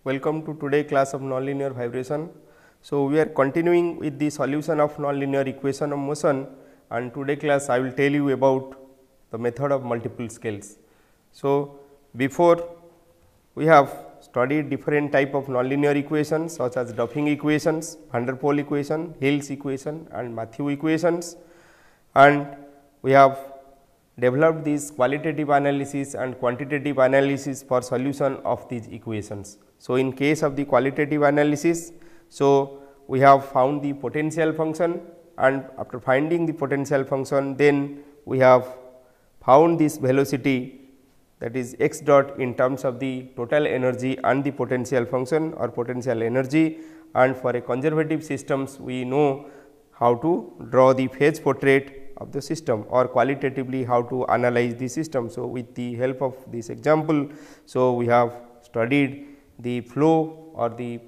Welcome to today class of nonlinear vibration. So, we are continuing with the solution of nonlinear equation of motion, and today class I will tell you about the method of multiple scales. So, before we have studied different type of nonlinear equations such as Duffing equations, Van der Pol equation, Hill's equation and Matthew equations, and we have developed these qualitative analysis and quantitative analysis for solution of these equations. So, in case of the qualitative analysis, so we have found the potential function, and after finding the potential function, then we have found this velocity, that is x dot, in terms of the total energy and the potential function or potential energy. And for a conservative systems, we know how to draw the phase portrait of the system, or qualitatively how to analyze the system. So, with the help of this example, so we have studied the flow or the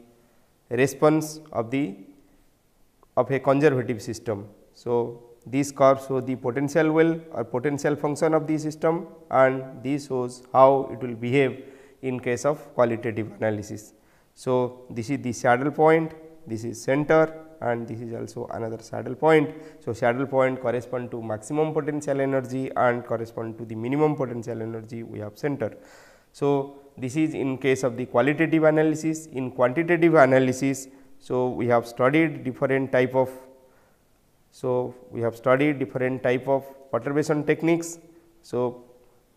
response of a conservative system. So, this curve shows the potential well or potential function of the system, and this shows how it will behave in case of qualitative analysis. So, this is the saddle point, this is center, and this is also another saddle point. So, saddle point correspond to maximum potential energy and correspond to the minimum potential energy we have center. So, this is in case of the qualitative analysis. In quantitative analysis, so we have studied different type of perturbation techniques. So,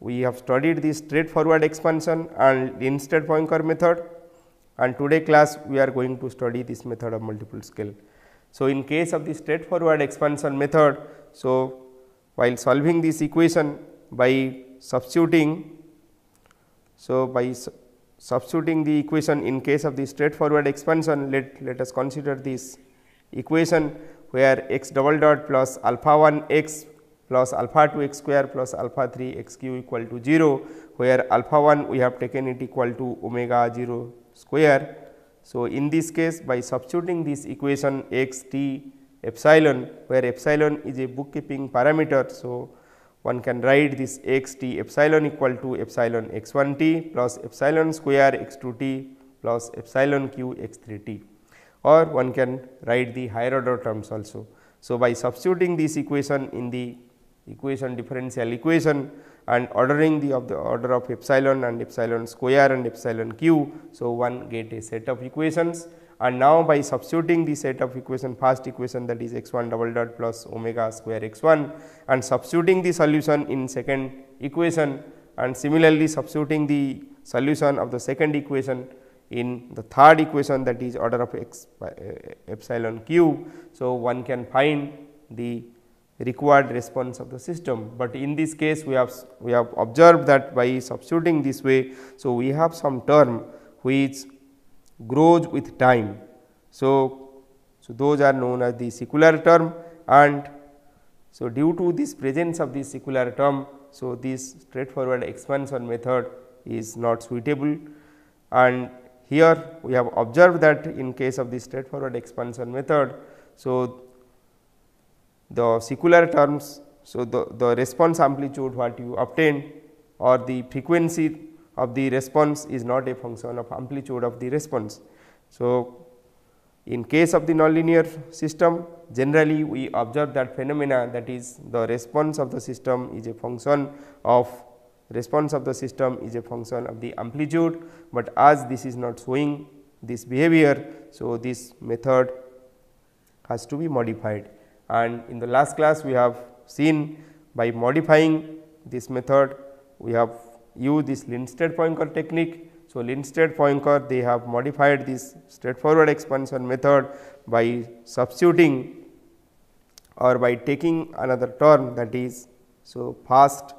we have studied the straightforward expansion and Lindstedt-Poincare method, and today class we are going to study this method of multiple scale. So, in case of the straightforward expansion method, so while solving this equation by substituting, the equation in case of the straightforward expansion, let us consider this equation where x double dot plus alpha 1 x plus alpha 2 x square plus alpha 3 x cube equal to 0, where alpha 1 we have taken it equal to omega 0 square. So, in this case, by substituting this equation x t epsilon, where epsilon is a bookkeeping parameter. So, one can write this x t epsilon equal to epsilon x 1 t plus epsilon square x 2 t plus epsilon q x 3 t, or one can write the higher order terms also. So, by substituting this equation in the differential equation and ordering the order of epsilon and epsilon square and epsilon q. So, one get a set of equations, and now by substituting the set of equation, first equation, that is x 1 double dot plus omega square x 1, and substituting the solution in second equation, and similarly substituting the solution of the second equation in the third equation, that is order of x by epsilon cube. So, one can find the required response of the system, but in this case we have observed that by substituting this way, so we have some term which grows with time. So, those are known as the secular term, and so due to this presence of this secular term, so this straightforward expansion method is not suitable. And here we have observed that in case of the straightforward expansion method, so the secular terms, so the response amplitude what you obtain or the frequency of the response is not a function of amplitude of the response. So, in case of the nonlinear system, generally we observe that phenomena, that is the response of the system is a function of the amplitude, but as this is not showing this behavior, so this method has to be modified. And in the last class we have seen, by modifying this method we have used this Lindstedt-Poincare technique. So, Lindstedt-Poincare, they have modified this straightforward expansion method by substituting or by taking another term, that is, so first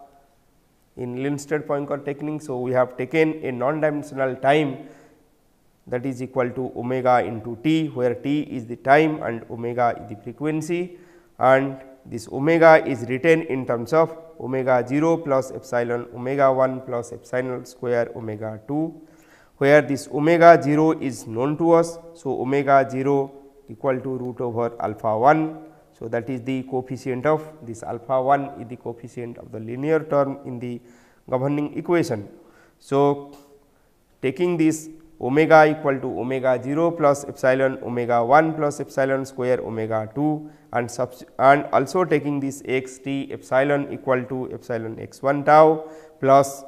in Lindstedt-Poincare technique. So, we have taken a non-dimensional time, that is equal to omega into t, where t is the time and omega is the frequency, and this omega is written in terms of omega 0 plus epsilon omega 1 plus epsilon square omega 2, where this omega 0 is known to us. So, omega 0 equal to root over alpha 1. So, that is the coefficient of this alpha 1 is the coefficient of the linear term in the governing equation. So, taking this omega equal to omega 0 plus epsilon omega 1 plus epsilon square omega 2, and also taking this x t epsilon equal to epsilon x 1 tau plus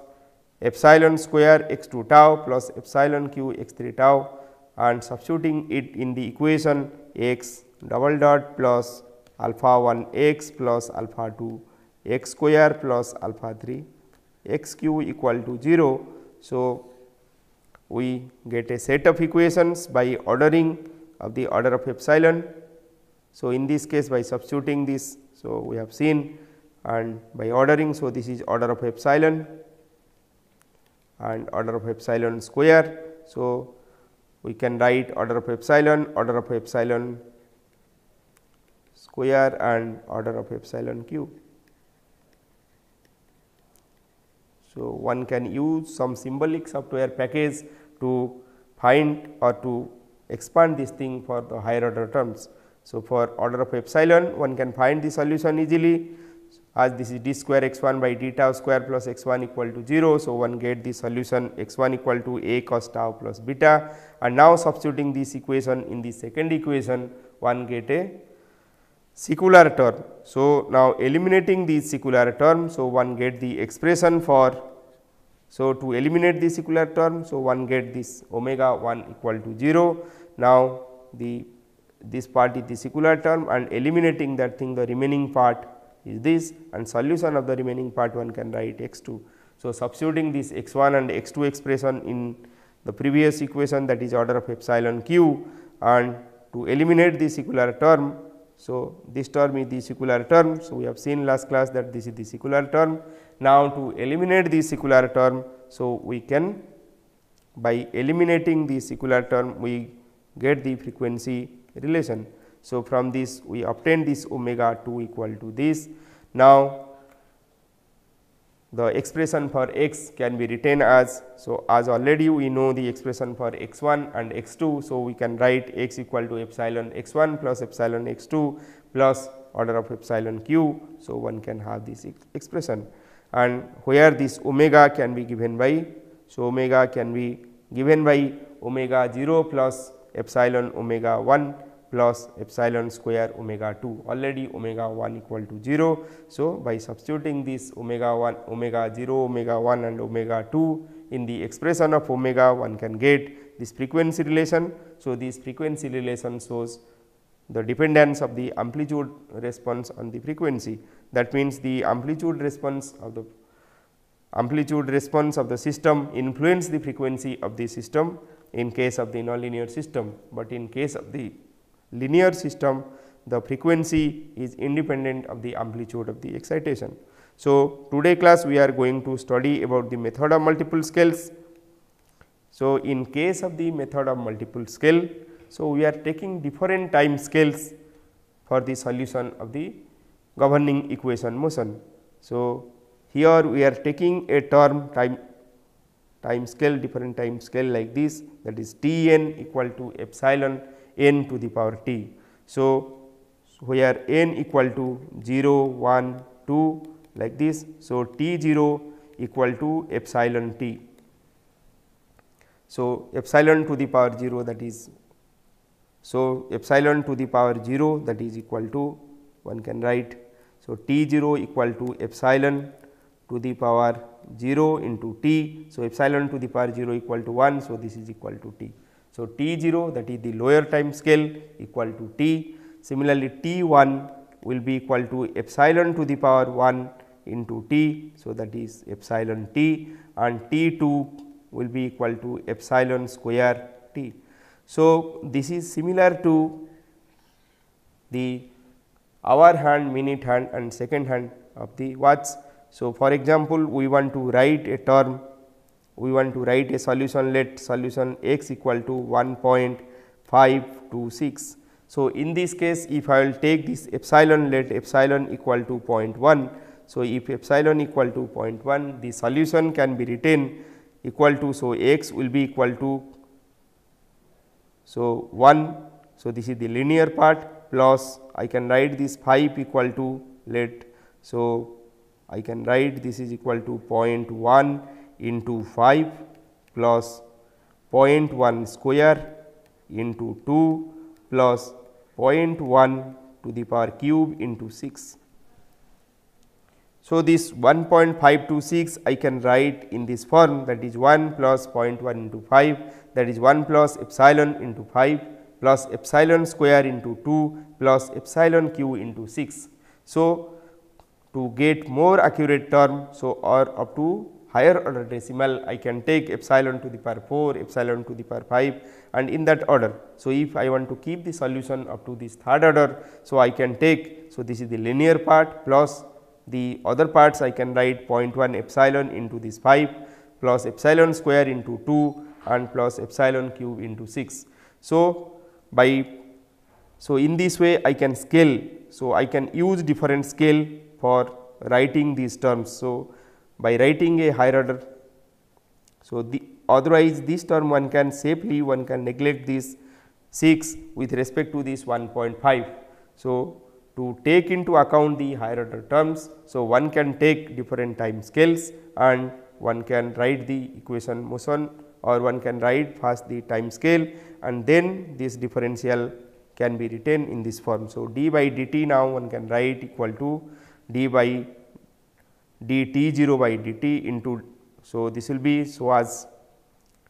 epsilon square x 2 tau plus epsilon q x 3 tau, and substituting it in the equation x double dot plus alpha 1 x plus alpha 2 x square plus alpha 3 x q equal to 0. So, we get a set of equations by ordering of the order of epsilon. So, in this case by substituting this, so we have seen, and by ordering. So, this is order of epsilon and order of epsilon square. So, we can write order of epsilon square and order of epsilon cube. So, one can use some symbolic software package to find or to expand this thing for the higher order terms. So, for order of epsilon one can find the solution easily, as this is d square x 1 by d tau square plus x 1 equal to 0. So, one get the solution x 1 equal to a cos tau plus beta, and now substituting this equation in the second equation, one get a secular term. So, now eliminating the secular term, so one get the expression for, so to eliminate the secular term, so one get this omega 1 equal to 0. Now, this part is the secular term, and eliminating that thing, the remaining part is this, and solution of the remaining part one can write x 2. So, substituting this x 1 and x 2 expression in the previous equation, that is order of epsilon q, and to eliminate the secular term. So, this term is the secular term. So, we have seen last class that this is the secular term. Now, to eliminate the secular term, so we can, by eliminating the secular term, we get the frequency relation. So, from this we obtain this omega 2 equal to this. Now, the expression for x can be written as, so as already we know the expression for x 1 and x 2. So, we can write x equal to epsilon x 1 plus epsilon x 2 plus order of epsilon q. So, one can have this expression, and where this omega can be given by, so omega can be given by omega 0 plus epsilon omega 1 plus epsilon square omega 2, already omega 1 equal to 0. So, by substituting this omega 1, omega 0, omega 1 and omega 2 in the expression of omega, one can get this frequency relation. So, this frequency relation shows the dependence of the amplitude response on the frequency. That means, the amplitude response of the system influence the frequency of the system in case of the nonlinear system, but in case of the linear system, the frequency is independent of the amplitude of the excitation. So, today class we are going to study about the method of multiple scales. So, in case of the method of multiple scale, so we are taking different time scales for the solution of the governing equation motion. So, here we are taking a term time scale, different time scale like this, that is T n equal to epsilon n to the power t. So, where n equal to 0, 1, 2 like this. So, T 0 equal to epsilon t. So, epsilon to the power 0, that is, so epsilon to the power 0, that is equal to, one can write, so T 0 equal to epsilon to the power 0 into t. So, epsilon to the power 0 equal to 1. So, this is equal to t. So, T 0, that is the lower time scale, equal to t. Similarly, T 1 will be equal to epsilon to the power 1 into t. So, that is epsilon t, and T 2 will be equal to epsilon square t. So, this is similar to the hour hand, minute hand and second hand of the watch. So, for example, we want to write a term, we want to write a solution, let solution x equal to 1.526. So, in this case, if I will take this epsilon, let epsilon equal to 0.1. So, if epsilon equal to 0.1, the solution can be written equal to, so x will be equal to, so 1. So, this is the linear part, plus I can write this 5 equal to, let, so I can write this is equal to 0.1 into 5 plus 0.1 square into 2 plus 0.1 to the power cube into 6. So, this 1.526 I can write in this form, that is 1 plus 0.1 into 5, that is 1 plus epsilon into 5 plus epsilon square into 2 plus epsilon q into 6. So, to get more accurate term, so or up to higher order decimal, I can take epsilon to the power 4, epsilon to the power 5 and in that order. So, if I want to keep the solution up to this third order, so I can take, so this is the linear part plus the other parts I can write 0.1 epsilon into this 5 plus epsilon square into 2 and plus epsilon cube into 6. So, in this way I can scale. So, I can use different scale for writing these terms. So, by writing a higher order, so otherwise this term one can safely neglect this 6 with respect to this 1.5. So, to take into account the higher order terms, so one can take different time scales and one can write the equation motion or one can write first the time scale and then this differential can be written in this form. So, d by dt now one can write equal to d by dt 0 by dt into, so this will be, so as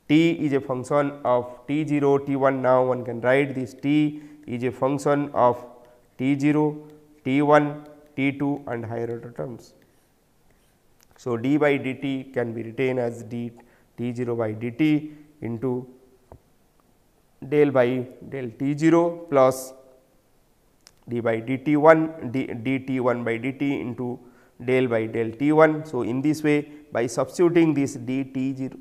t is a function of t 0 t 1, now one can write this t is a function of t 0, t 1, t 2 and higher order terms. So, d by dt can be written as d t 0 by dt into del by del t 0 plus d by dt 1 dt 1 by dt into del by del t 1. So, in this way by substituting this d t 0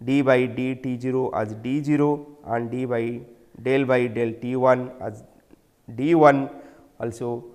d by d t 0 as d 0 and d by del t 1 as d 1, also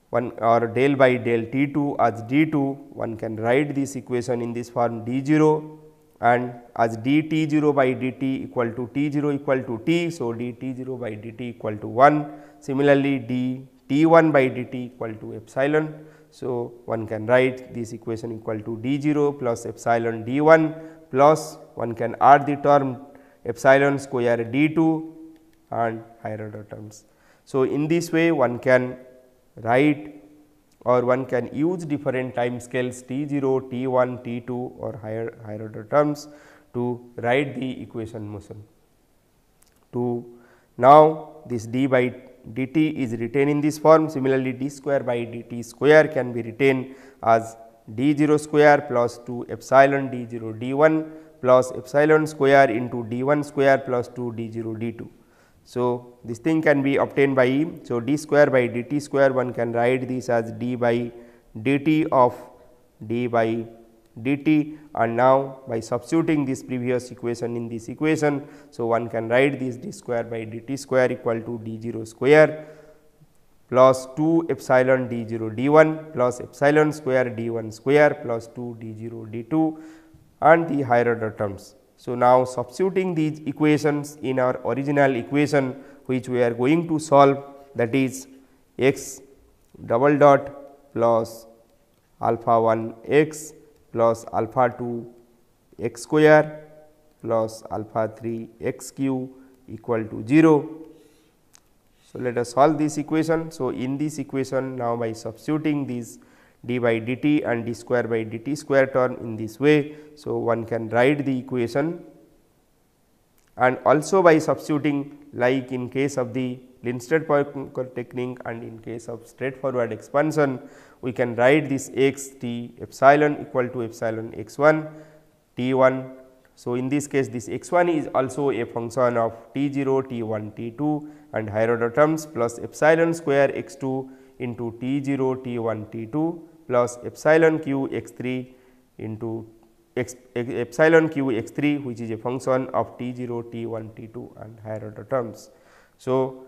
one or del by del t 2 as d 2, one can write this equation in this form d 0 and as d t 0 by dt equal to t 0 equal to t. So, d t 0 by dt equal to 1. Similarly, d t 1 by dt equal to epsilon. So, one can write this equation equal to d 0 plus epsilon d 1 plus one can add the term epsilon square d 2 and higher order terms. So, in this way one can write or one can use different time scales t 0, t 1, t 2 or higher order terms to write the equation motion. To now this d by dt is written in this form. Similarly, d square by dt square can be written as d 0 square plus 2 epsilon d 0 d 1 plus epsilon square into d 1 square plus 2 d 0 d 2. So, this thing can be obtained by, so d square by dt square one can write this as d by dt of d by dt and now by substituting this previous equation in this equation. So, one can write this d square by dt square equal to d 0 square plus 2 epsilon d 0 d 1 plus epsilon square d 1 square plus 2 d 0 d 2 and the higher order terms. So, now substituting these equations in our original equation which we are going to solve, that is x double dot plus alpha 1 x plus alpha 2 x square plus alpha 3 x cube equal to 0. So, let us solve this equation. So, in this equation now by substituting these d by dt and d square by dt square term in this way. So, one can write the equation and also by substituting, like in case of the Lindstedt-Poincare technique and in case of straightforward expansion, we can write this x t epsilon equal to epsilon x 1 t 1. So, in this case this x 1 is also a function of t 0, t 1, t 2 and higher order terms plus epsilon square x 2 into t 0, t 1, t 2 plus epsilon q x 3 into epsilon q x 3, which is a function of t 0, t 1, t 2 and higher order terms. So,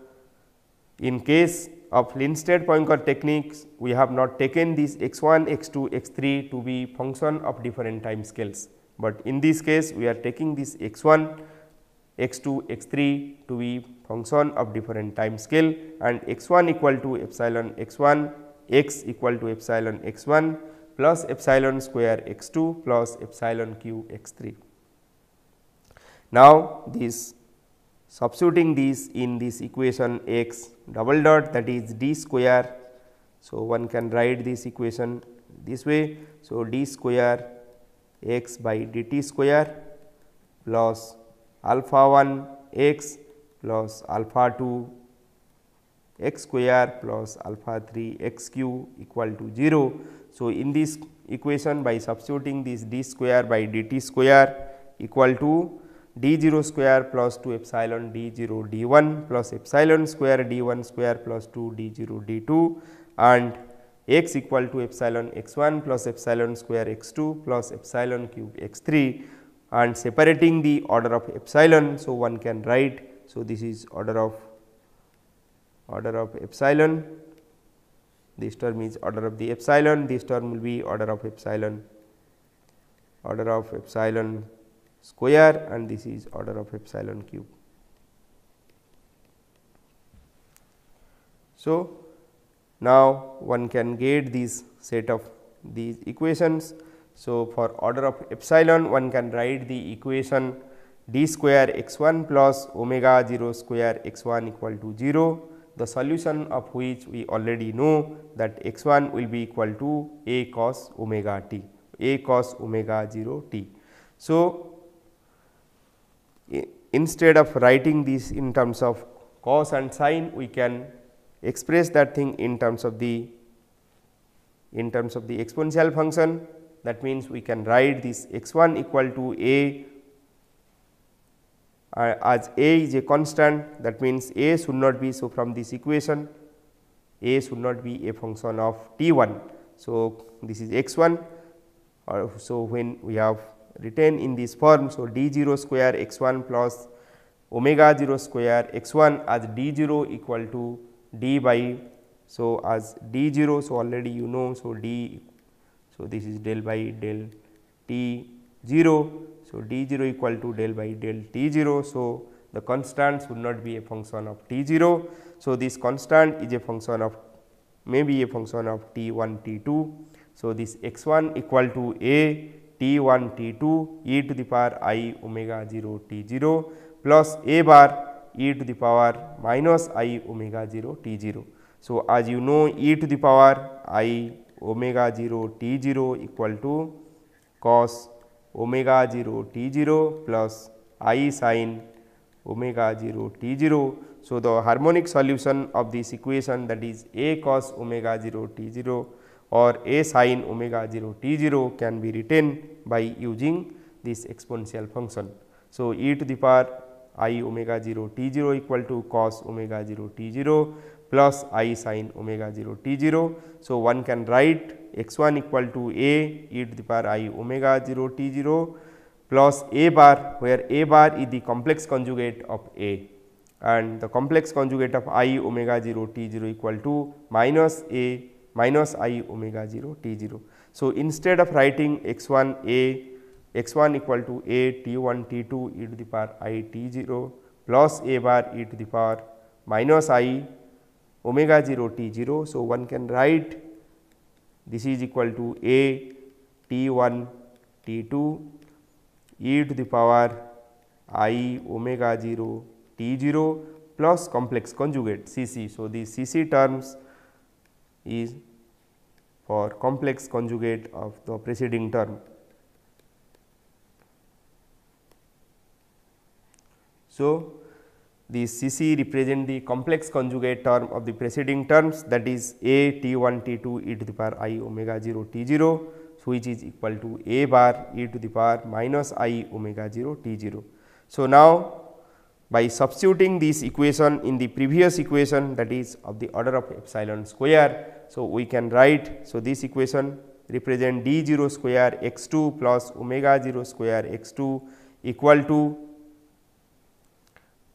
in case of Lindstedt-Poincare techniques, we have not taken this x 1, x 2, x 3 to be function of different time scales, but in this case we are taking this x 1, x 2, x 3 to be function of different time scale and x 1 equal to epsilon x 1, x equal to epsilon x 1 plus epsilon square x 2 plus epsilon q x 3. Now, this substituting these in this equation x double dot, that is d square. So, one can write this equation this way. So, d square x by dt square plus alpha 1 x plus alpha 2 x square plus alpha 3 x cube equal to 0. So, in this equation, by substituting this d square by dt square equal to d 0 square plus 2 epsilon d 0 d 1 plus epsilon square d 1 square plus 2 d 0 d 2 and x equal to epsilon x 1 plus epsilon square x 2 plus epsilon cube x 3, and separating the order of epsilon. So, one can write. So, this is order of epsilon, this term is order of the epsilon, this term will be order of epsilon square, and this is order of epsilon cube. So, now one can get this set of these equations. So, for order of epsilon, one can write the equation d square x 1 plus omega 0 square x 1 equal to 0, the solution of which we already know that x 1 will be equal to a cos omega t, a cos omega 0 t. So, instead of writing this in terms of cos and sin, we can express that thing in terms of the exponential function. That means, we can write this x 1 equal to a as a is a constant, that means a should not be. So, from this equation a should not be a function of t 1. So, this is x 1. So, when we have written in this form, so d 0 square x 1 plus omega 0 square x 1 as d 0 equal to d by, so as d 0. So, already you know. So, d, so this is del by del t 0. So, d 0 equal to del by del t 0. So, the constant should not be a function of t 0. So, this constant is a function of, may be a function of t 1 t 2. So, this x 1 equal to a t 1 t 2 e to the power I omega 0 t 0 plus a bar e to the power minus I omega 0 t 0. So, as you know, e to the power I omega 0 t 0 equal to cos omega 0 t 0 plus I sin omega 0 t 0. So, the harmonic solution of this equation, that is a cos omega 0 t 0 or a sin omega 0 t 0, can be written by using this exponential function. So, e to the power I omega 0 t 0 equal to cos omega 0 t 0 plus I sin omega 0 t 0. So, one can write x 1 equal to a e to the power I omega 0 t 0 plus a bar, where a bar is the complex conjugate of a, and the complex conjugate of I omega 0 t 0 equal to minus a minus I omega 0 t 0. So, instead of writing x 1 a, x 1 equal to a t 1 t 2 e to the power I t 0 plus a bar e to the power minus I omega 0 t 0. So, one can write this is equal to a t 1 t 2 e to the power I omega 0 t 0 plus complex conjugate C c. So, the C c terms is for complex conjugate of the preceding term. So, the C c represent the complex conjugate term of the preceding terms, that is a t 1 t 2 e to the power I omega 0 t 0, so which is equal to a bar e to the power minus I omega 0 t 0. So, now by substituting this equation in the previous equation, that is of the order of epsilon square. So, we can write, so this equation represent d 0 square x 2 plus omega 0 square x 2 equal to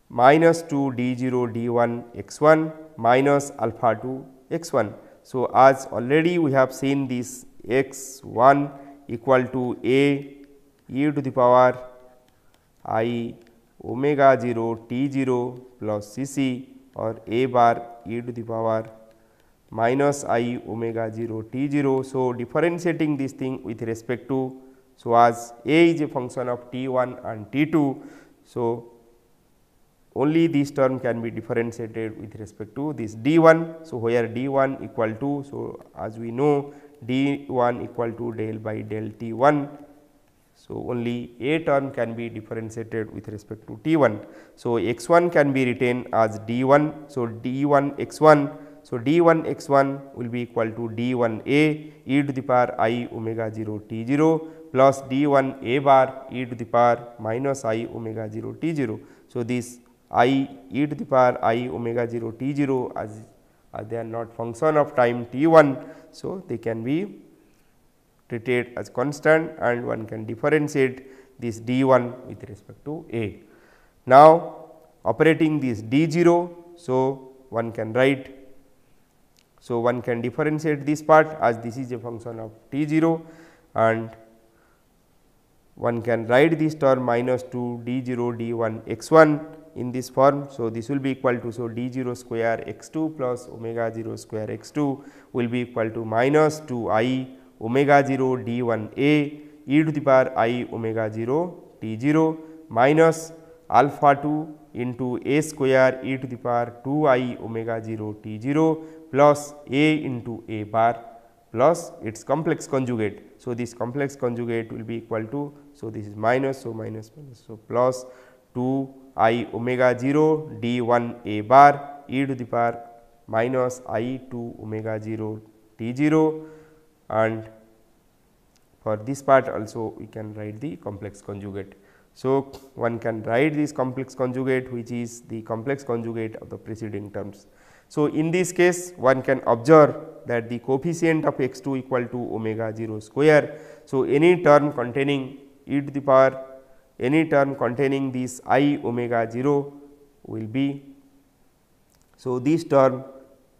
minus 2 d 0 d 1 x 1 minus alpha 2 x 1. So, as already we have seen this x 1 equal to a e to the power I omega 0 t 0 plus c c, or a bar e to the power minus I omega 0 t 0. So, differentiating this thing with respect to, so as a is a function of t 1 and t 2. So, only this term can be differentiated with respect to this d 1. So, where d 1 equal to, so as we know d 1 equal to del by del t 1. So, only a term can be differentiated with respect to t 1. So, x 1 can be written as d 1. So, d 1 x 1. So, d 1 x 1 will be equal to d 1 a e to the power I omega 0 t 0 plus d 1 a bar e to the power minus I omega 0 t 0. So, this I e to the power I omega 0 t 0 as they are not function of time t 1. So, they can be treated as constant and one can differentiate this d 1 with respect to a. Now, operating this d 0. So, one can write. So, one can differentiate this part as this is a function of t 0 and one can write this term minus 2 d 0 d 1 x 1 in this form. So, this will be equal to, so d 0 square x 2 plus omega 0 square x 2 will be equal to minus 2 I omega 0 d 1 a e to the power I omega 0 t 0 minus alpha 2 into a square e to the power 2 I omega 0 t 0 plus a into a bar plus its complex conjugate. So, this complex conjugate will be equal to, so this is minus, so minus minus, so plus 2 I omega 0 d 1 a bar e to the power minus I 2 omega 0 t 0, and for this part also we can write the complex conjugate. So, one can write this complex conjugate which is the complex conjugate of the preceding terms. So, in this case one can observe that the coefficient of x 2 equal to omega 0 square. So, any term containing e to the power, any term containing this I omega 0 will be, so this term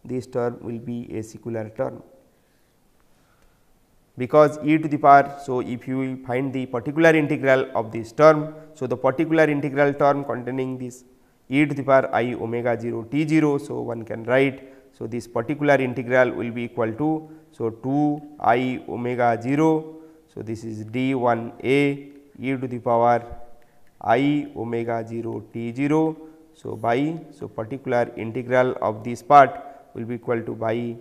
will be a secular term, because e to the power. So, if you will find the particular integral of this term. So, the particular integral term containing this e to the power I omega 0 t 0. So, one can write. So, this particular integral will be equal to, so 2 I omega 0. So, this is d 1 a e to the power I omega 0 t 0. So, by, so particular integral of this part will be equal to by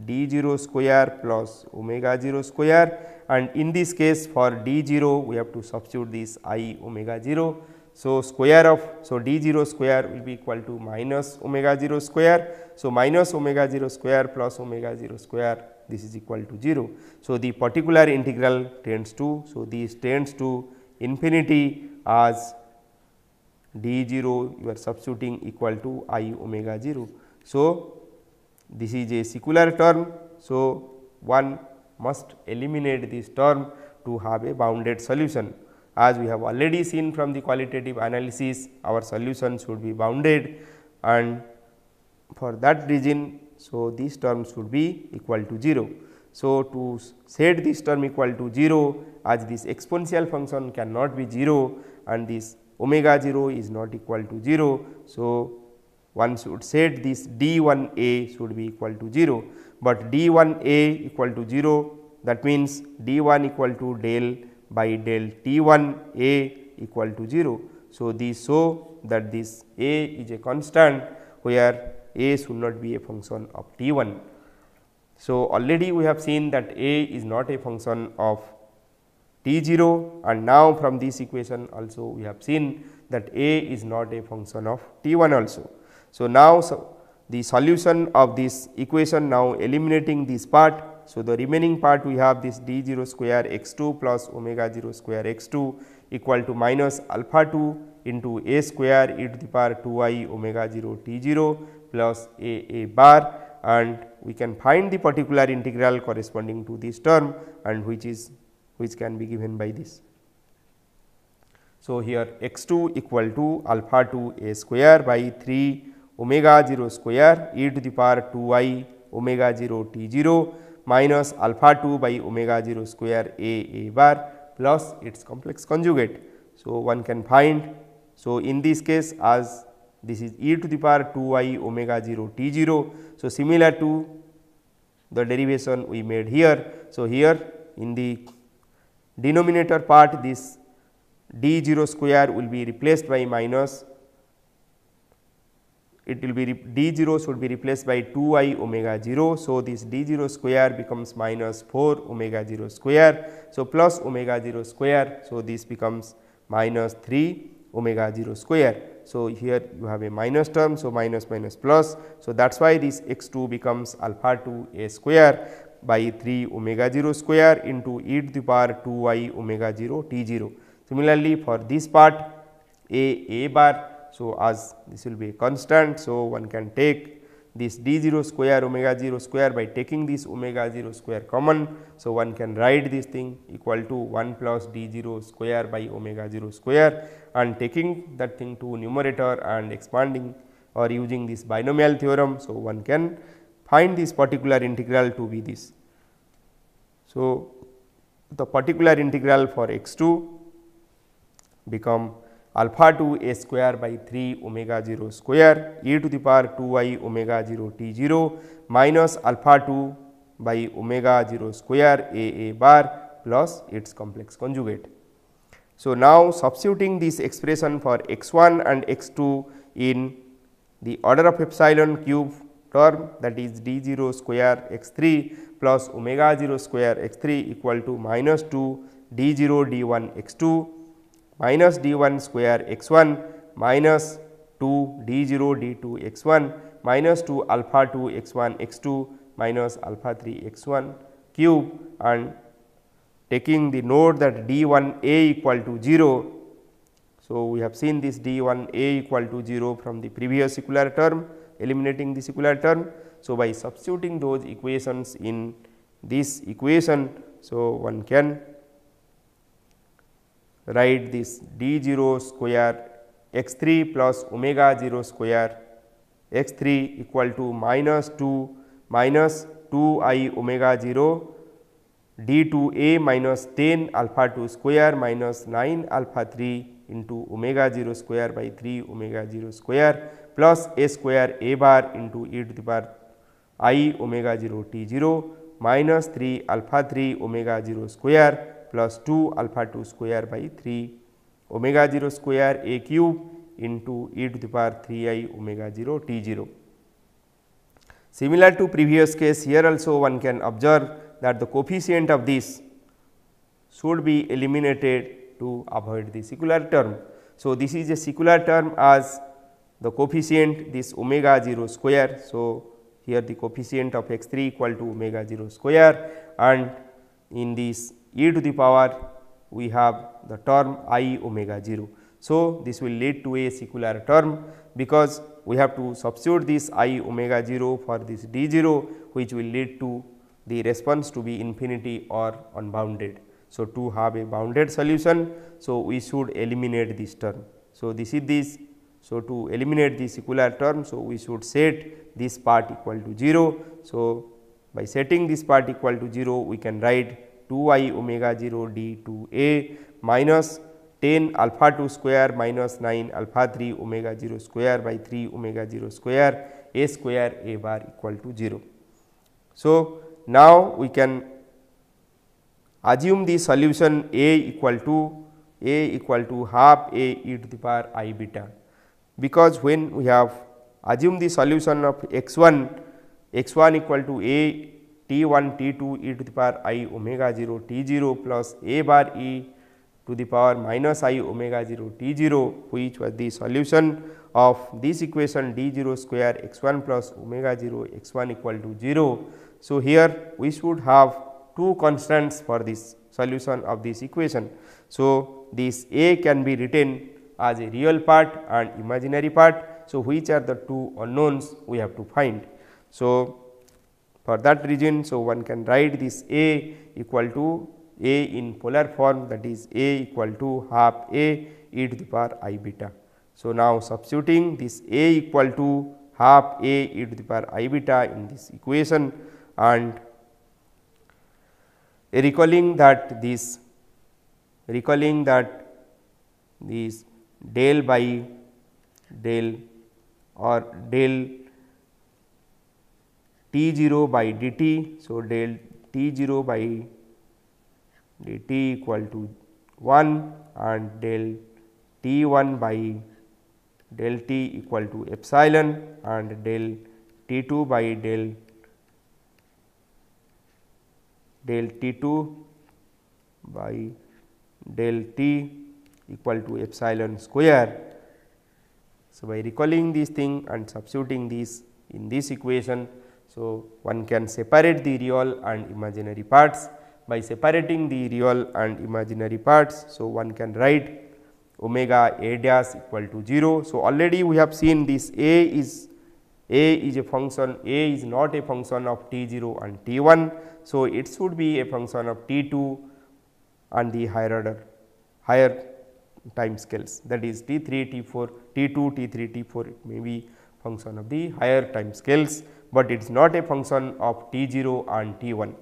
d 0 square plus omega 0 square, and in this case for d 0 we have to substitute this I omega 0. So, square of, so d 0 square will be equal to minus omega 0 square. So, minus omega 0 square plus omega 0 square, this is equal to 0. So, the particular integral tends to, so this tends to infinity as d 0 you are substituting equal to I omega 0. So, this is a secular term. So, one must eliminate this term to have a bounded solution. As we have already seen from the qualitative analysis, our solution should be bounded, and for that reason, so this term should be equal to 0. So, to set this term equal to 0, as this exponential function cannot be 0 and this omega 0 is not equal to 0. So, one should set this d 1 a should be equal to 0, but d 1 a equal to 0, that means d 1 equal to del by del t 1 a equal to 0. So, these show that this a is a constant where a should not be a function of t 1. So, already we have seen that a is not a function of t 0, and now from this equation also we have seen that a is not a function of t 1 also. So, now the solution of this equation, now eliminating this part. So, the remaining part we have this d 0 square x 2 plus omega 0 square x 2 equal to minus alpha 2 into a square e to the power 2 I omega 0 t 0 plus a bar, and we can find the particular integral corresponding to this term, and which can be given by this. So, here x 2 equal to alpha 2 a square by 3 omega 0 square e to the power 2 I omega 0 t 0 minus alpha 2 by omega 0 square a bar plus its complex conjugate. So, one can find. So, in this case, as this is e to the power 2 I omega 0 t 0. So, similar to the derivation we made here. So, here in the denominator part, this d0 square will be replaced by minus, it will be d0 should be replaced by 2 I omega 0. So, this d0 square becomes minus 4 omega 0 square. So, plus omega 0 square. So, this becomes minus 3 omega 0 square. So, here you have a minus term. So, minus minus plus. So, that is why this x 2 becomes alpha 2 a square by 3 omega 0 square into e to the power 2 I omega 0 t 0. Similarly, for this part a bar. So, as this will be a constant. So, one can take this d 0 square omega 0 square by taking this omega 0 square common. So, one can write this thing equal to 1 plus d 0 square by omega 0 square, and taking that thing to numerator and expanding or using this binomial theorem. So, one can find this particular integral to be this. So, the particular integral for x 2 become alpha 2 a square by 3 omega 0 square e to the power 2 I omega 0 t 0 minus alpha 2 by omega 0 square a bar plus its complex conjugate. So, now substituting this expression for x 1 and x 2 in the order of epsilon cube term, that is d 0 square x 3 plus omega 0 square x 3 equal to minus 2 d 0 d 1 x 2 minus d 1 square x 1 minus 2 d 0 d 2 x 1 minus 2 alpha 2 x 1 x 2 minus alpha 3 x 1 cube, and taking the note that d 1 a equal to 0. So, we have seen this d 1 a equal to 0 from the previous secular term, eliminating the secular term. So, by substituting those equations in this equation, so one can write this d 0 square x 3 plus omega 0 square x 3 equal to minus 2 I omega 0 d 2 a minus 10 alpha 2 square minus 9 alpha 3 into omega 0 square by 3 omega 0 square plus a square a bar into e to the power I omega 0 t 0 minus 3 alpha 3 omega 0 square plus 2 alpha 2 square by 3 omega 0 square a cube into e to the power 3 I omega 0 t 0. Similar to previous case, here also one can observe that the coefficient of this should be eliminated to avoid the secular term. So, this is a secular term as the coefficient this omega 0 square. So, here the coefficient of x 3 equal to omega 0 square, and in this e to the power we have the term I omega 0. So, this will lead to a secular term, because we have to substitute this I omega 0 for this d 0, which will lead to the response to be infinity or unbounded. So, to have a bounded solution, so we should eliminate this term. So, this is this. So, to eliminate the secular term, so we should set this part equal to 0. So, by setting this part equal to 0, we can write 2 I omega 0 d 2 a minus 10 alpha 2 square minus 9 alpha 3 omega 0 square by 3 omega 0 square a bar equal to 0. So, now we can assume the solution a equal to half a e to the power I beta, because when we have assumed the solution of x 1 equal to a t 1 t 2 e to the power I omega 0 t 0 plus a bar e to the power minus I omega 0 t 0, which was the solution of this equation d 0 square x 1 plus omega 0 x 1 equal to 0. So, here we should have two constants for this solution of this equation. So, this a can be written as a real part and imaginary part. So, which are the two unknowns we have to find. So, for that reason, so one can write this a equal to a in polar form, that is a equal to half a e to the power I beta. So, now substituting this a equal to half a e to the power I beta in this equation, and recalling that this del by del or del t 0 by dt. So, del t 0 by dt equal to 1 and del T1 by del T equal to epsilon and del T2 by del T2 by del T equal to epsilon square. So, by recalling this thing and substituting this in this equation, so one can separate the real and imaginary parts. By separating the real and imaginary parts, so one can write omega a dash equal to 0. So, already we have seen this a is a function, a is not a function of T0 and T1. So, it should be a function of T2 and the higher time scales, that is T3, T4, T2, T3, T4, it may be function of the higher time scales, but it is not a function of T0 and T1.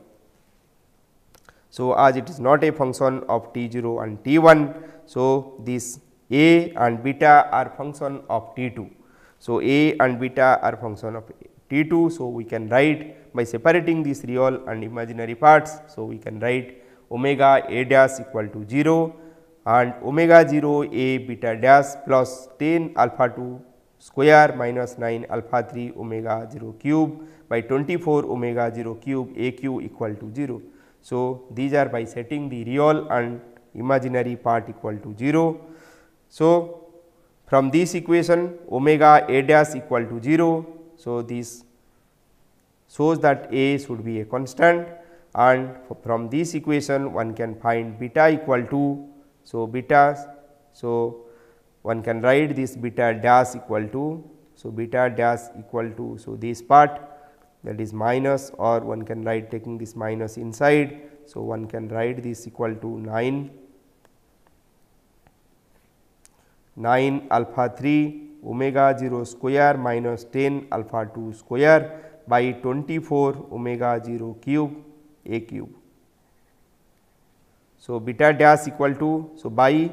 So, as it is not a function of T0 and T1, so this a and beta are function of T2. So, a and beta are function of T2. So, we can write by separating these real and imaginary parts. So, we can write omega a dash equal to 0 and omega 0 a beta dash plus 10 alpha 2 square minus 9 alpha 3 omega 0 cube by 24 omega 0 cube a q equal to 0. So, these are by setting the real and imaginary part equal to 0. So, from this equation omega a dash equal to 0. So, this shows that a should be a constant, and from this equation one can find beta equal to, so beta, so one can write this beta dash equal to, so beta dash equal to, so this part, that is minus, or one can write taking this minus inside. So, one can write this equal to 9 alpha 3 omega 0 square minus 10 alpha 2 square by 24 omega 0 cube a cube. So, beta dash equal to, so by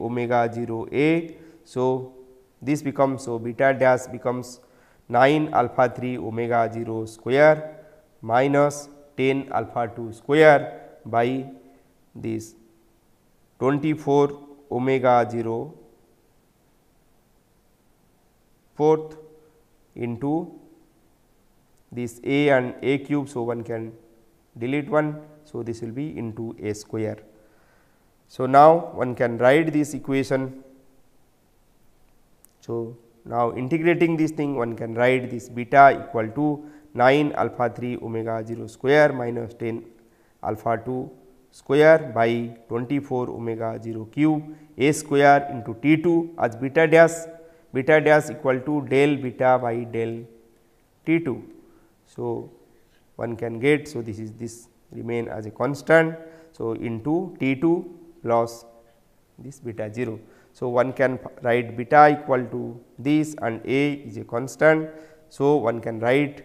omega 0 a. So, this becomes, so beta dash becomes 9 alpha 3 omega 0 square minus 10 alpha 2 square by this 24 omega 0 fourth into this a and a cube. So, one can delete one. So, this will be into a square. So, now one can write this equation. So, now integrating this thing, one can write this beta equal to 9 alpha 3 omega 0 square minus 10 alpha 2 square by 24 omega 0 cube a square into T2 as beta dash equal to del beta by del T2. So, one can get, so this remain as a constant. So, into T2 plus this beta 0. So, one can write beta equal to this and a is a constant. So, one can write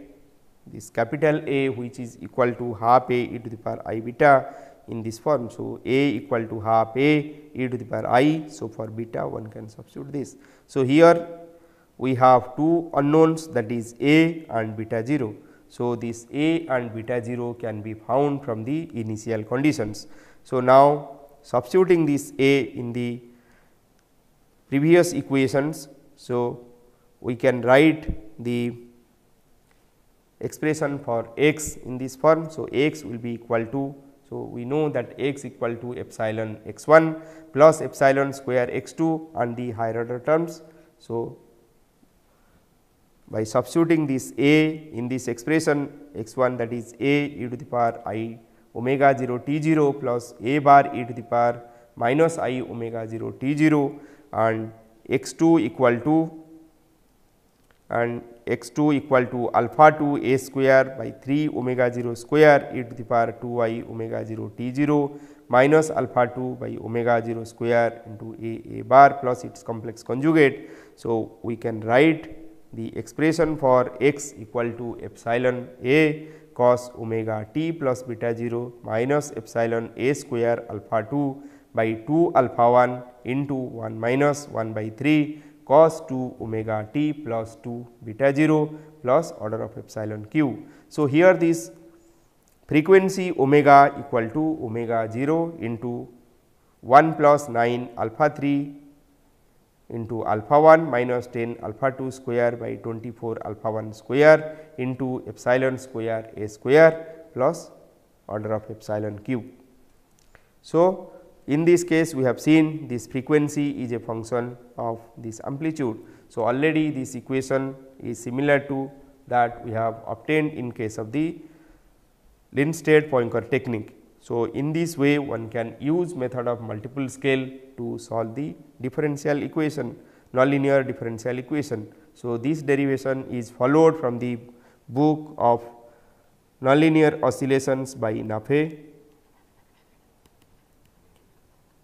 this capital A, which is equal to half a e to the power I beta in this form. So, a equal to half a e to the power I. So, for beta one can substitute this. So, here we have two unknowns, that is a and beta 0. So, this a and beta 0 can be found from the initial conditions. So, now substituting this a in the previous equations. So, we can write the expression for x in this form. So, x will be equal to, so we know that x equal to epsilon x 1 plus epsilon square x 2 and the higher order terms. So, by substituting this a in this expression x 1, that is a e to the power I omega 0 t 0 plus a bar e to the power minus I omega 0 t 0 and x 2 equal to alpha 2 a square by 3 omega 0 square e to the power 2 I omega 0 t 0 minus alpha 2 by omega 0 square into a bar plus its complex conjugate. So, we can write the expression for x equal to epsilon a cos omega t plus beta 0 minus epsilon a square alpha 2 by 2 alpha 1 into 1 minus 1 by 3 cos 2 omega t plus 2 beta 0 plus order of epsilon q. So, here this frequency omega equal to omega 0 into 1 plus 9 alpha 3 into alpha 1 minus 10 alpha 2 square by 24 alpha 1 square into epsilon square a square plus order of epsilon cube. So, in this case we have seen this frequency is a function of this amplitude. So, already this equation is similar to that we have obtained in case of the Lindstedt-Poincare technique. So, in this way one can use method of multiple scale to solve the differential equation, nonlinear differential equation. So, this derivation is followed from the book of Nonlinear Oscillations by Nafe,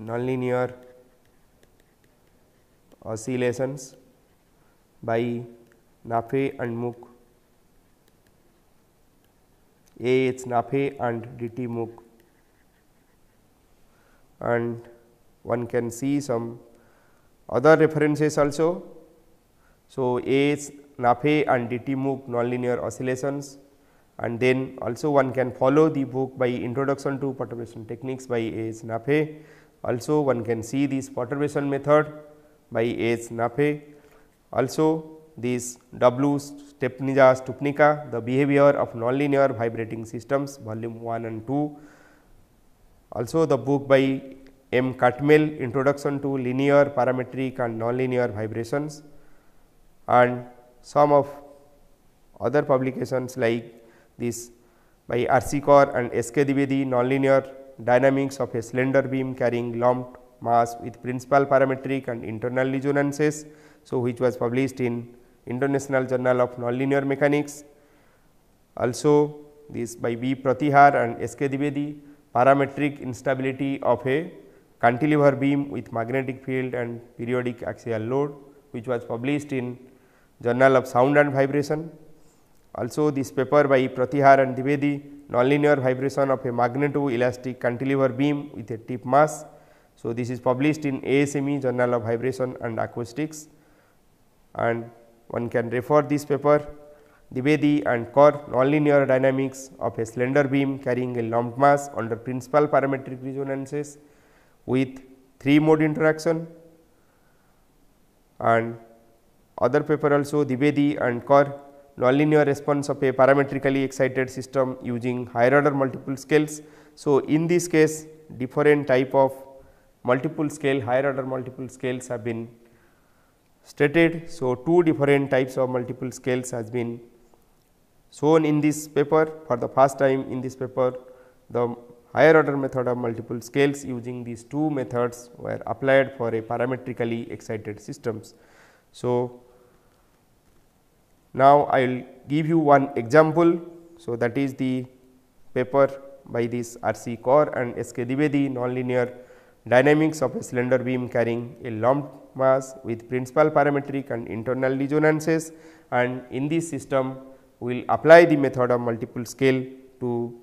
Nonlinear Oscillations by Nafe and Mook, A. H. Nafe and D. T. Mook, and one can see some other references also. So, A. H. Nafe and D. T. Mook nonlinear oscillations, and then also one can follow the book by Introduction to Perturbation Techniques by A. H. Nafe. Also one can see this perturbation method by A. H. Nafe. Also this W. Stupnica, the behavior of nonlinear vibrating systems, volume 1 and 2. Also the book by M. Cartmel, Introduction to Linear, Parametric and Nonlinear Vibrations, and some of other publications like this by R. C. Kaur and S. K. Dwivedi, Nonlinear Dynamics of a Slender Beam Carrying Lumped Mass with Principal Parametric and Internal Resonances. So, which was published in International Journal of Nonlinear Mechanics. Also this by B. Pratihar and S. K. Dwivedi, Parametric Instability of a Cantilever Beam with Magnetic Field and Periodic Axial Load, which was published in Journal of Sound and Vibration. Also this paper by Pratihar and Dwivedi, Nonlinear Vibration of a Magneto-Elastic Cantilever Beam with a Tip Mass. So, this is published in ASME Journal of Vibration and Acoustics, and one can refer this paper. Dwivedi and Kaur, Nonlinear Dynamics of a Slender Beam Carrying a Lumped Mass under Principal Parametric Resonances with 3-mode interaction, and other paper also Dwivedi and Kaur, Nonlinear Response of a Parametrically Excited System using Higher Order Multiple Scales. So, in this case different type of multiple scale, higher order multiple scales have been stated. So, 2 different types of multiple scales has been shown in this paper. For the first time in this paper, the higher order method of multiple scales using these 2 methods were applied for a parametrically excited systems. So, now I will give you one example. So, that is the paper by this R. C. Kaur and S. K. Dwivedi, Nonlinear Dynamics of a Slender Beam Carrying a Lumped Mass with Principal Parametric and Internal Resonances, and in this system we will apply the method of multiple scale to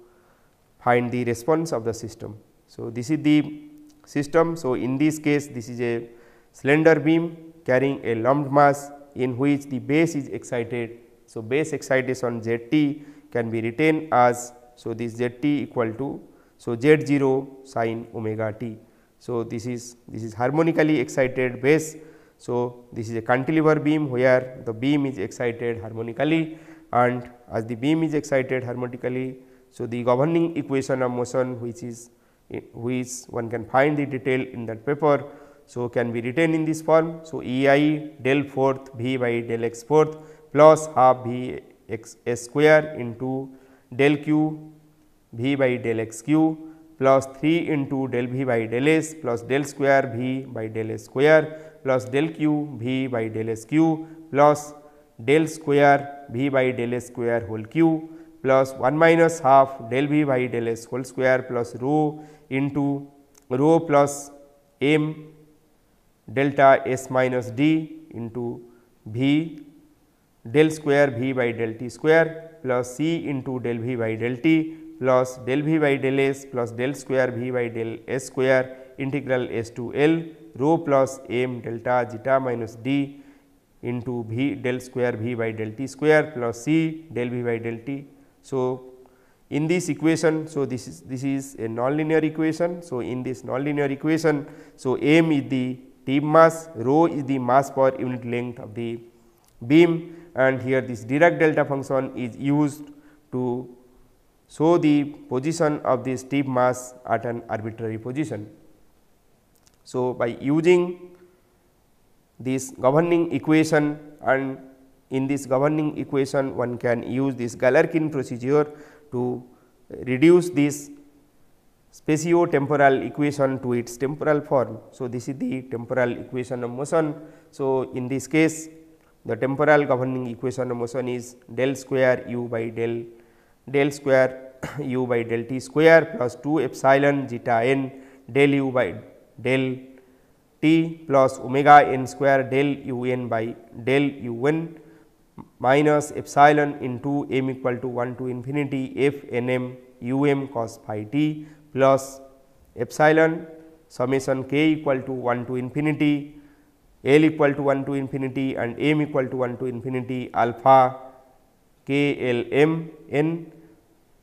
find the response of the system. So, this is the system. So, in this case this is a slender beam carrying a lumped mass in which the base is excited. So, base excitation Z t can be written as, so this Z t equal to, so Z 0 sin omega t. So, this is harmonically excited base. So, this is a cantilever beam where the beam is excited harmonically, and as the beam is excited harmonically, so the governing equation of motion which one can find the detail in that paper. So, can be written in this form. So, E I del fourth V by del x fourth plus half V x s square into del q V by del x q plus 3 into del V by del s plus del square V by del s square plus del q V by del s q plus del square V by del s square whole q plus 1 minus half del V by del s whole square plus rho into rho plus m delta s minus d into V del square V by del t square plus c into del V by del t plus del V by del s plus del square V by del s square integral s to L rho plus m delta zeta minus d into V del square V by del t square plus c del V by del t. So, in this equation, so this is a nonlinear equation. So, in this nonlinear equation, so m is the tip mass, rho is the mass per unit length of the beam, and here this Dirac delta function is used to show the position of this tip mass at an arbitrary position. So, by using this governing equation, and in this governing equation one can use this Galerkin procedure to reduce this spatio-temporal equation to its temporal form. So, this is the temporal equation of motion. So, in this case the temporal governing equation of motion is del square u by del square u by del t square plus 2 epsilon zeta n del u by del t plus omega n square del u n by del u n minus epsilon into m equal to 1 to infinity f n m u m cos phi t plus epsilon summation k equal to 1 to infinity L equal to 1 to infinity and m equal to 1 to infinity alpha k L m n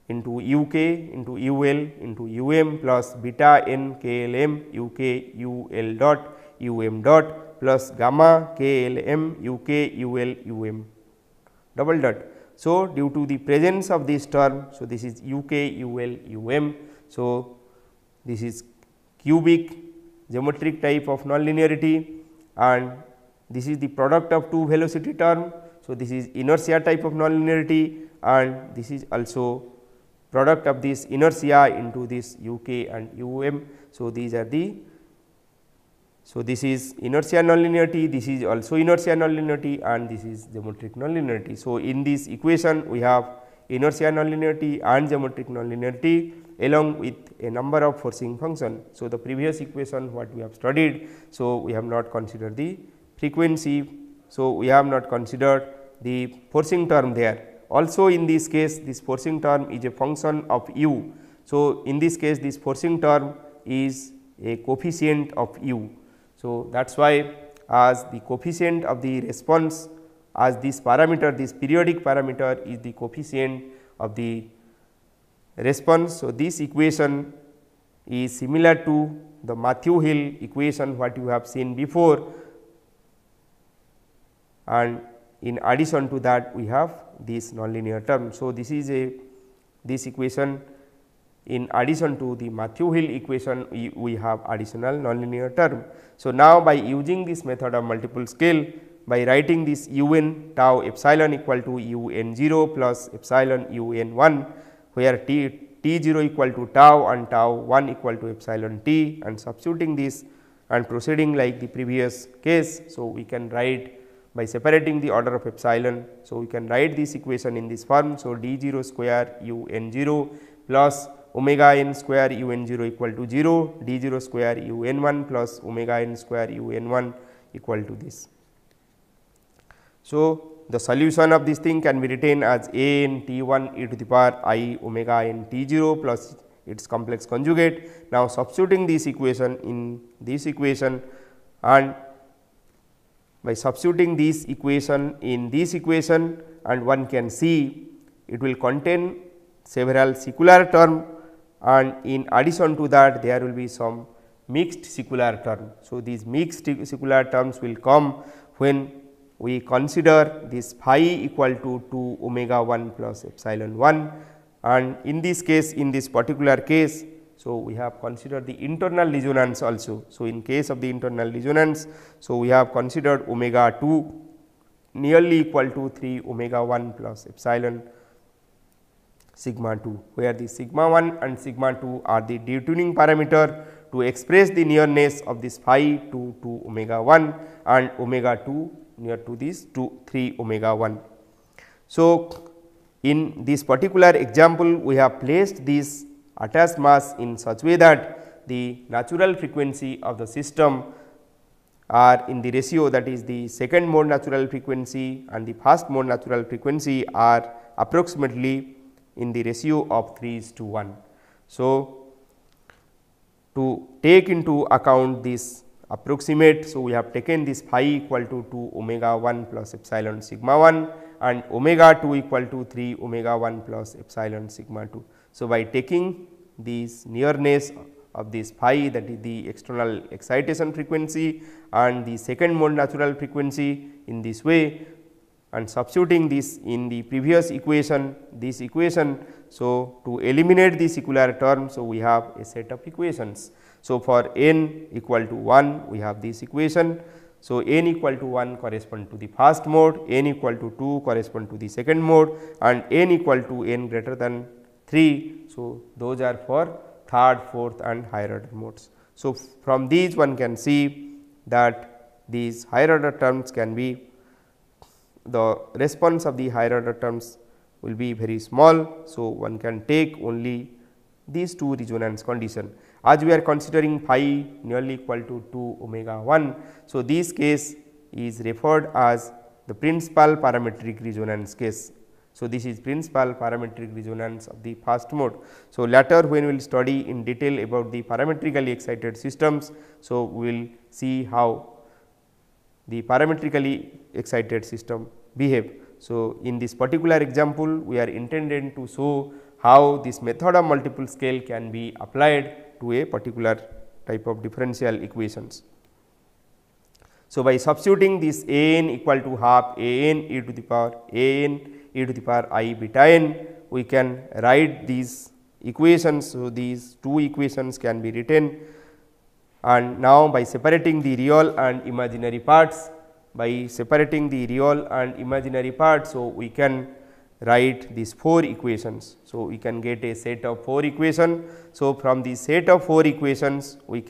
into u k into u L into u m plus beta n k L m u k u L dot u m dot plus gamma k L m u k u L u m double dot. So, due to the presence of this term, so this is u k u L u m. So, this is cubic geometric type of nonlinearity, and this is the product of two velocity term. So, this is inertia type of nonlinearity, and this is also product of this inertia into this u k and u m. So, these are the, so this is inertia nonlinearity, this is also inertia nonlinearity, and this is geometric nonlinearity. So, in this equation we have inertia nonlinearity and geometric nonlinearity along with a number of forcing function. So, the previous equation what we have studied, so we have not considered the frequency. So, we have not considered the forcing term there. Also in this case this forcing term is a function of u. So, in this case this forcing term is a coefficient of u. So, that is why as the coefficient of the response, as this parameter, this periodic parameter is the coefficient of the response. So, this equation is similar to the Matthew-Hill equation what you have seen before, and in addition to that we have this nonlinear term. So, this is this equation in addition to the Matthew-Hill equation we have additional nonlinear term. So, now by using this method of multiple scale, by writing this u n tau epsilon equal to u n 0 plus epsilon u n 1, where t 0 equal to tau and tau 1 equal to epsilon t, and substituting this and proceeding like the previous case. So, we can write by separating the order of epsilon. So, we can write this equation in this form. So, d 0 square u n 0 plus omega n square u n 0 equal to 0, d 0 square u n 1 plus omega n square u n 1 equal to this. So, the solution of this thing can be written as a n t 1 e to the power I omega n t 0 plus its complex conjugate. Now, substituting this equation in this equation, and by substituting this equation in this equation, and one can see it will contain several secular term, and in addition to that there will be some mixed secular term. So, these mixed secular terms will come when we consider this phi equal to 2 omega 1 plus epsilon 1, and in this case, in this particular case, so we have considered the internal resonance also. So, in case of the internal resonance, so we have considered omega 2 nearly equal to 3 omega 1 plus epsilon sigma 2, where the sigma 1 and sigma 2 are the detuning parameter to express the nearness of this phi to omega 1 and omega 2 near to this 3 omega 1. So, in this particular example we have placed this attached mass in such way that the natural frequency of the system are in the ratio, that is the second mode natural frequency and the first mode natural frequency are approximately in the ratio of 3:1. So, to take into account this approximate, so we have taken this phi equal to 2 omega 1 plus epsilon sigma 1 and omega 2 equal to 3 omega 1 plus epsilon sigma 2. So, by taking this nearness of this phi, that is the external excitation frequency and the second mode natural frequency in this way, and substituting this in the previous equation, this equation. So, to eliminate the secular term, so we have a set of equations. So, for n equal to 1, we have this equation. So, n equal to 1 correspond to the first mode, n equal to 2 correspond to the second mode, and n equal to n greater than 3. So, those are for third, fourth and higher order modes. So, from these one can see that these higher order terms can be, the response of the higher order terms will be very small. So, one can take only these two resonance condition. As we are considering phi nearly equal to 2 omega 1. So, this case is referred as the principal parametric resonance case. So, this is principal parametric resonance of the first mode. So, later when we will study in detail about the parametrically excited systems. So, we will see how the parametrically excited system behave. So, in this particular example, we are intended to show how this method of multiple scale can be applied to a particular type of differential equations. So, by substituting this a n equal to half a n e to the power I beta n, we can write these equations. So, these two equations can be written, and now by separating the real and imaginary parts, so, we can write these 4 equations. So, we can get a set of 4 equations. So, from the set of 4 equations, we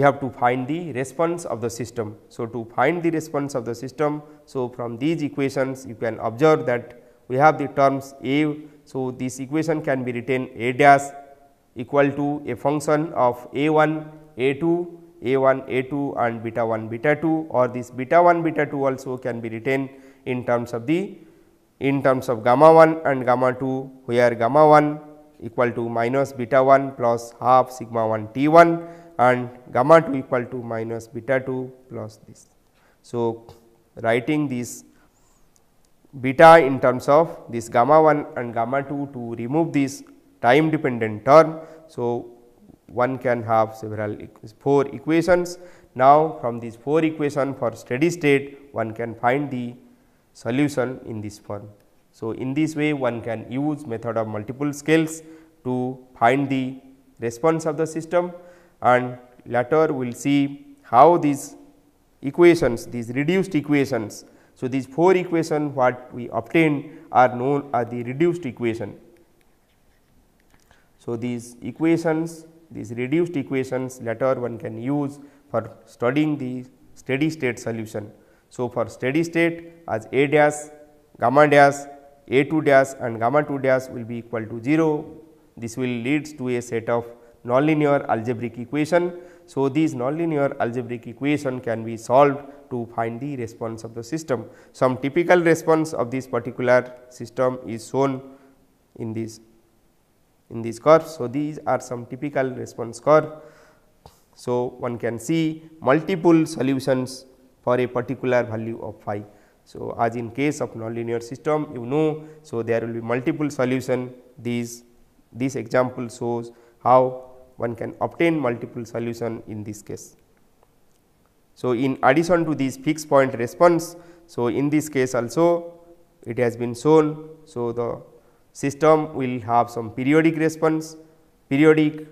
have to find the response of the system. So, to find the response of the system, so from these equations you can observe that we have the terms a. So, this equation can be written a dash equal to a function of a 1 a 2 a 1 a 2 and beta 1 beta 2, or this beta 1 beta 2 also can be written in terms of gamma 1 and gamma 2, where gamma 1 equal to minus beta 1 plus half sigma 1 T 1 and gamma 2 equal to minus beta 2 plus this. So, writing this beta in terms of this gamma 1 and gamma 2 to remove this time dependent term. So, one can have 4 equations. Now, from these 4 equations for steady state, one can find the solution in this form. So, in this way one can use method of multiple scales to find the response of the system, and later we will see how these equations, these reduced equations. So, these 4 equations what we obtained are known as the reduced equation. So, these equations, these reduced equations later one can use for studying the steady state solution. So, for steady state, as a dash, gamma dash, a 2 dash and gamma 2 dash will be equal to 0. This will leads to a set of nonlinear algebraic equation. So, these nonlinear algebraic equation can be solved to find the response of the system. Some typical response of this particular system is shown in this curve. So, these are some typical response curve. So, one can see multiple solutions for a particular value of phi. So, as in case of nonlinear system, you know, so there will be multiple solution. This example shows how one can obtain multiple solution in this case. So, in addition to this fixed point response, so in this case also it has been shown. So, the system will have some periodic response, periodic,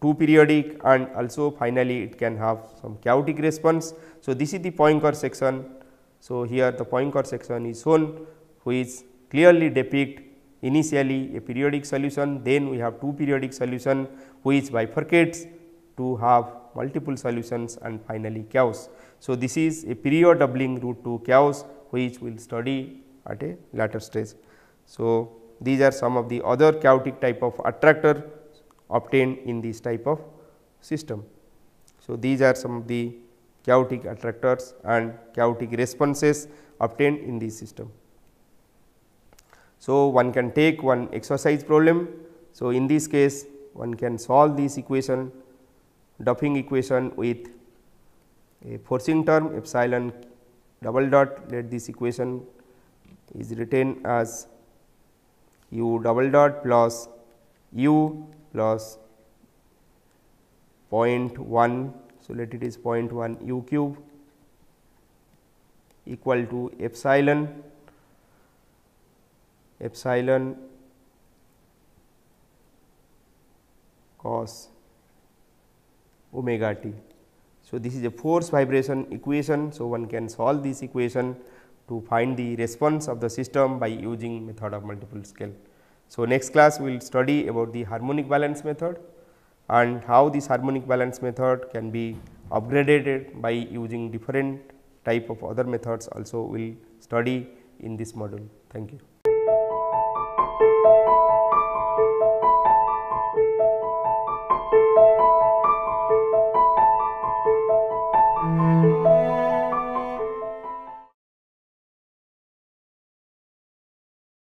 2 periodic, and also finally it can have some chaotic response. So, this is the Poincare section. So, here the Poincare section is shown, which clearly depict initially a periodic solution, then we have 2 periodic solution which bifurcates to have multiple solutions and finally chaos. So, this is a period doubling route to chaos, which we will study at a later stage. So, these are some of the other chaotic type of attractor obtained in this type of system. So, these are some of the chaotic attractors and chaotic responses obtained in this system. So, one can take one exercise problem. So, in this case one can solve this equation, Duffing equation, with a forcing term epsilon double dot. Let this equation is written as u double dot plus u plus 0.1. So, let it is 0.1 u cube equal to epsilon cos omega t. So, this is a force vibration equation. So, one can solve this equation to find the response of the system by using method of multiple scale. So, next class we will study about the harmonic balance method and how this harmonic balance method can be upgraded by using different type of other methods also we will study in this module. Thank you.